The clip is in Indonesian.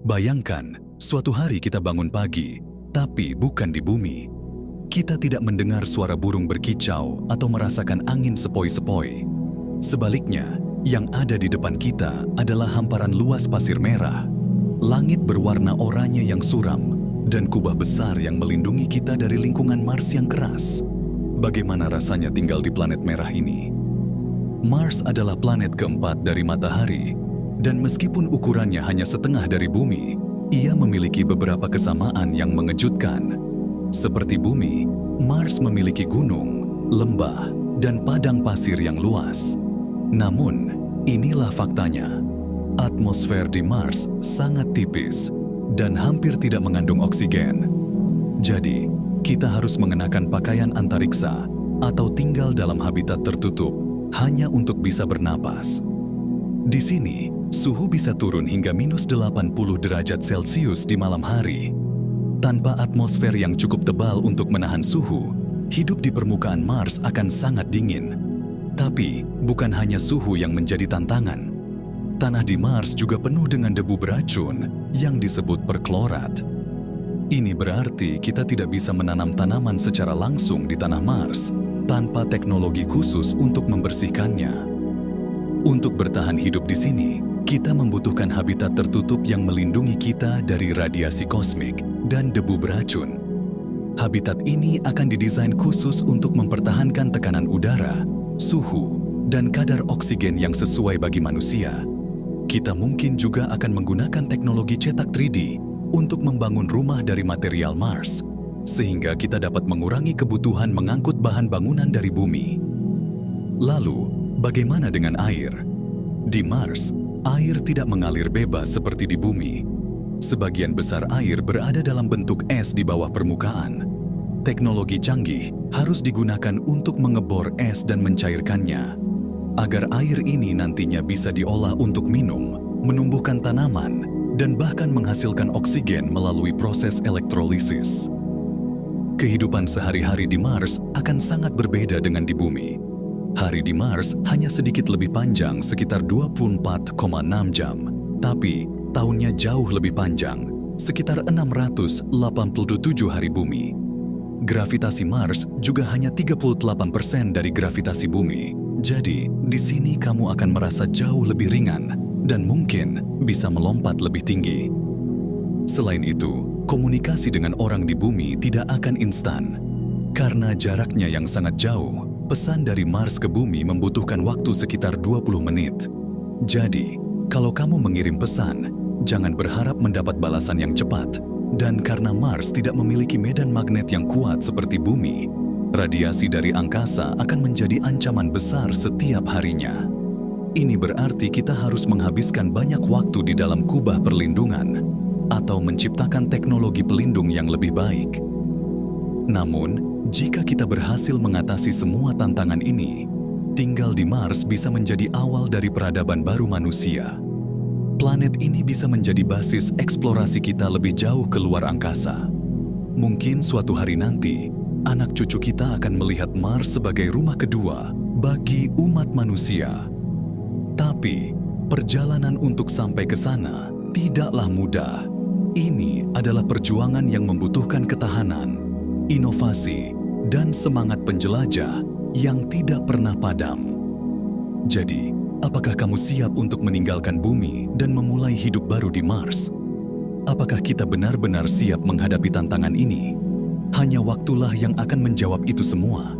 Bayangkan, suatu hari kita bangun pagi, tapi bukan di bumi. Kita tidak mendengar suara burung berkicau atau merasakan angin sepoi-sepoi. Sebaliknya, yang ada di depan kita adalah hamparan luas pasir merah, langit berwarna oranye yang suram, dan kubah besar yang melindungi kita dari lingkungan Mars yang keras. Bagaimana rasanya tinggal di planet merah ini? Mars adalah planet keempat dari Matahari, dan meskipun ukurannya hanya setengah dari bumi, ia memiliki beberapa kesamaan yang mengejutkan. Seperti bumi, Mars memiliki gunung, lembah, dan padang pasir yang luas. Namun, inilah faktanya. Atmosfer di Mars sangat tipis dan hampir tidak mengandung oksigen. Jadi, kita harus mengenakan pakaian antariksa atau tinggal dalam habitat tertutup hanya untuk bisa bernapas. Di sini, suhu bisa turun hingga -80 derajat Celcius di malam hari. Tanpa atmosfer yang cukup tebal untuk menahan suhu, hidup di permukaan Mars akan sangat dingin. Tapi, bukan hanya suhu yang menjadi tantangan. Tanah di Mars juga penuh dengan debu beracun yang disebut perklorat. Ini berarti kita tidak bisa menanam tanaman secara langsung di tanah Mars tanpa teknologi khusus untuk membersihkannya. Untuk bertahan hidup di sini, kita membutuhkan habitat tertutup yang melindungi kita dari radiasi kosmik dan debu beracun. Habitat ini akan didesain khusus untuk mempertahankan tekanan udara, suhu, dan kadar oksigen yang sesuai bagi manusia. Kita mungkin juga akan menggunakan teknologi cetak 3D untuk membangun rumah dari material Mars, sehingga kita dapat mengurangi kebutuhan mengangkut bahan bangunan dari bumi. Lalu, bagaimana dengan air? Di Mars, air tidak mengalir bebas seperti di bumi. Sebagian besar air berada dalam bentuk es di bawah permukaan. Teknologi canggih harus digunakan untuk mengebor es dan mencairkannya, agar air ini nantinya bisa diolah untuk minum, menumbuhkan tanaman, dan bahkan menghasilkan oksigen melalui proses elektrolisis. Kehidupan sehari-hari di Mars akan sangat berbeda dengan di bumi. Hari di Mars hanya sedikit lebih panjang, sekitar 24,6 jam. Tapi, tahunnya jauh lebih panjang, sekitar 687 hari bumi. Gravitasi Mars juga hanya 38% dari gravitasi bumi. Jadi, di sini kamu akan merasa jauh lebih ringan dan mungkin bisa melompat lebih tinggi. Selain itu, komunikasi dengan orang di bumi tidak akan instan. Karena jaraknya yang sangat jauh, pesan dari Mars ke bumi membutuhkan waktu sekitar 20 menit. Jadi, kalau kamu mengirim pesan, jangan berharap mendapat balasan yang cepat. Dan karena Mars tidak memiliki medan magnet yang kuat seperti bumi, radiasi dari angkasa akan menjadi ancaman besar setiap harinya. Ini berarti kita harus menghabiskan banyak waktu di dalam kubah perlindungan atau menciptakan teknologi pelindung yang lebih baik. Namun, jika kita berhasil mengatasi semua tantangan ini, tinggal di Mars bisa menjadi awal dari peradaban baru manusia. Planet ini bisa menjadi basis eksplorasi kita lebih jauh ke luar angkasa. Mungkin suatu hari nanti, anak cucu kita akan melihat Mars sebagai rumah kedua bagi umat manusia. Tapi, perjalanan untuk sampai ke sana tidaklah mudah. Ini adalah perjuangan yang membutuhkan ketahanan, inovasi, dan semangat penjelajah yang tidak pernah padam. Jadi, apakah kamu siap untuk meninggalkan bumi dan memulai hidup baru di Mars? Apakah kita benar-benar siap menghadapi tantangan ini? Hanya waktulah yang akan menjawab itu semua.